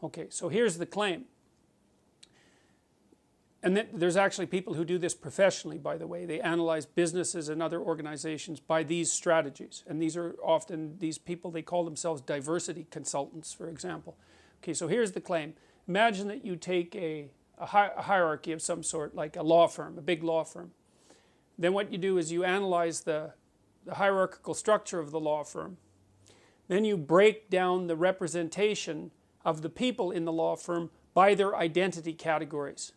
Okay, so here's the claim. And there's actually people who do this professionally, by the way. They analyze businesses and other organizations by these strategies. And these are often these people, they call themselves diversity consultants, for example. Okay, so here's the claim. Imagine that you take a hierarchy of some sort, like a law firm, a big law firm. Then what you do is you analyze the hierarchical structure of the law firm. Then you break down the representation of the people in the law firm by their identity categories.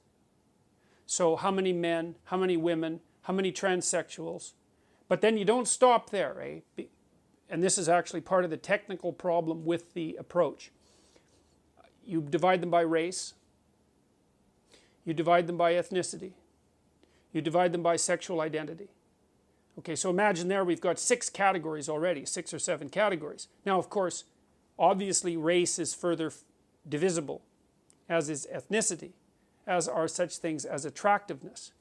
So how many men, how many women, how many transsexuals. But then you don't stop there, eh? And this is actually part of the technical problem with the approach. You divide them by race. You divide them by ethnicity. You divide them by sexual identity. Okay, so imagine there we've got 6 categories already, 6 or 7 categories. Now, of course, obviously race is further divisible, as is ethnicity, as are such things as attractiveness,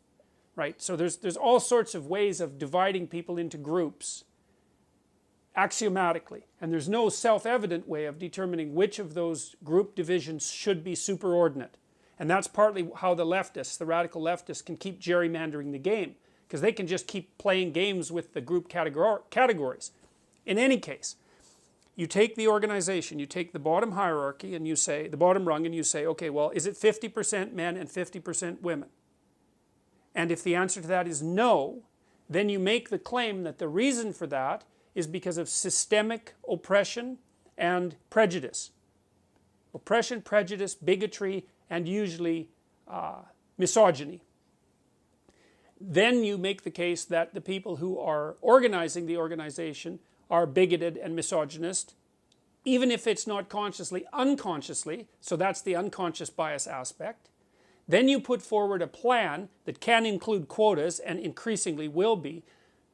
right? So there's all sorts of ways of dividing people into groups axiomatically, and there's no self-evident way of determining which of those group divisions should be superordinate. And that's partly how the leftists, the radical leftists, can keep gerrymandering the game, because they can just keep playing games with the group categories. In any case, you take the organization, you take the bottom hierarchy and you say, the bottom rung, and you say, okay, well, is it 50% men and 50% women? And if the answer to that is no, then you make the claim that the reason for that is because of systemic oppression and prejudice. Oppression, prejudice, bigotry, and usually misogyny. Then you make the case that the people who are organizing the organization are bigoted and misogynist, even if it's not consciously, unconsciously, so that's the unconscious bias aspect. Then you put forward a plan that can include quotas, and increasingly will be,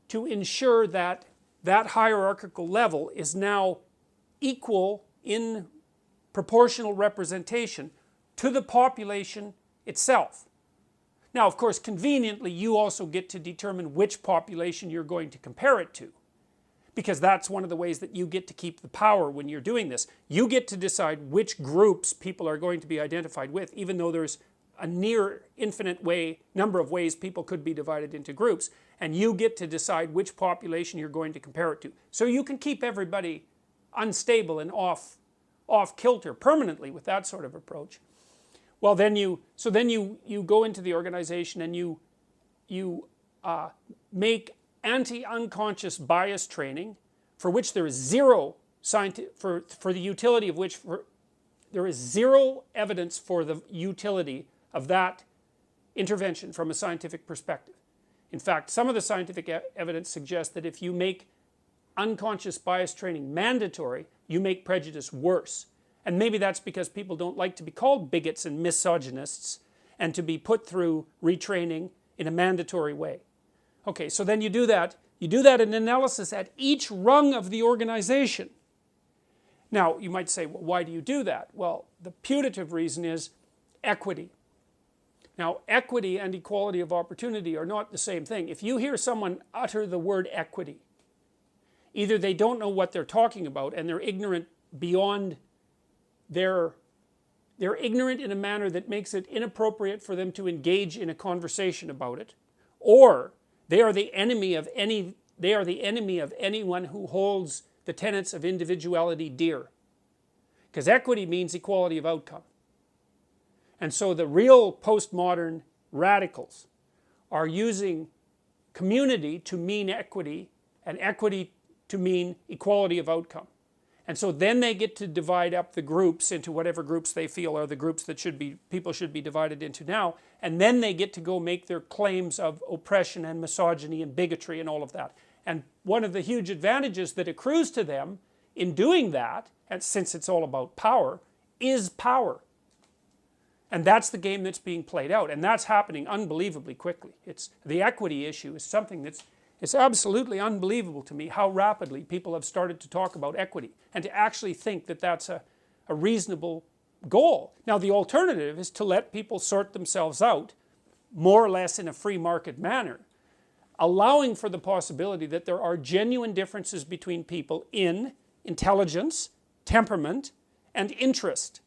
to ensure that that hierarchical level is now equal in proportional representation to the population itself. Now, of course, conveniently, you also get to determine which population you're going to compare it to, because that's one of the ways that you get to keep the power when you're doing this. You get to decide which groups people are going to be identified with, even though there's a near infinite number of ways people could be divided into groups, and you get to decide which population you're going to compare it to. So you can keep everybody unstable and off kilter permanently with that sort of approach. Well, then you go into the organization and you make anti-unconscious bias training, for which there is zero for the utility of which there is zero evidence for the utility of that intervention from a scientific perspective. In fact, some of the scientific evidence suggests that if you make unconscious bias training mandatory, you make prejudice worse. And maybe that's because people don't like to be called bigots and misogynists and to be put through retraining in a mandatory way. Okay, so then you do that in analysis at each rung of the organization. Now, you might say, well, why do you do that? Well, the putative reason is equity. Now, equity and equality of opportunity are not the same thing. If you hear someone utter the word equity, either they don't know what they're talking about and they're ignorant beyond they're ignorant in a manner that makes it inappropriate for them to engage in a conversation about it, or they are the enemy of anyone who holds the tenets of individuality dear. Because equity means equality of outcome. And so the real postmodern radicals are using community to mean equity, and equity to mean equality of outcome. And so then they get to divide up the groups into whatever groups they feel are the groups that people should be divided into now. And then they get to go make their claims of oppression and misogyny and bigotry and all of that. And one of the huge advantages that accrues to them in doing that, and since it's all about power, is power. And that's the game that's being played out. And that's happening unbelievably quickly. The equity issue is something it's absolutely unbelievable to me how rapidly people have started to talk about equity and to actually think that that's a reasonable goal. Now, the alternative is to let people sort themselves out more or less in a free market manner, allowing for the possibility that there are genuine differences between people in intelligence, temperament, and interest.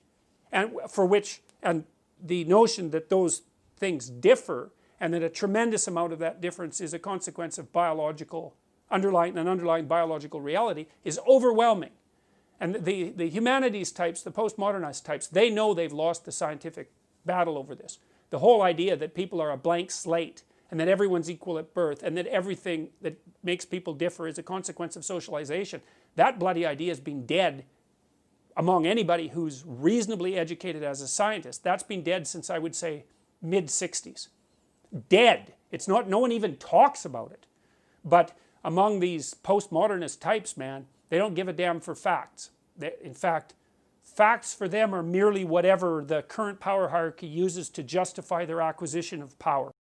and the notion that those things differ, and that a tremendous amount of that difference is a consequence of underlying biological reality, is overwhelming. And the humanities types, the postmodernist types, they know they've lost the scientific battle over this. The whole idea that people are a blank slate, and that everyone's equal at birth, and that everything that makes people differ is a consequence of socialization, that bloody idea has been dead among anybody who's reasonably educated as a scientist. That's been dead since, I would say, mid-60s. Dead. It's not, no one even talks about it. But among these postmodernist types, man, they don't give a damn for facts. In fact, facts for them are merely whatever the current power hierarchy uses to justify their acquisition of power.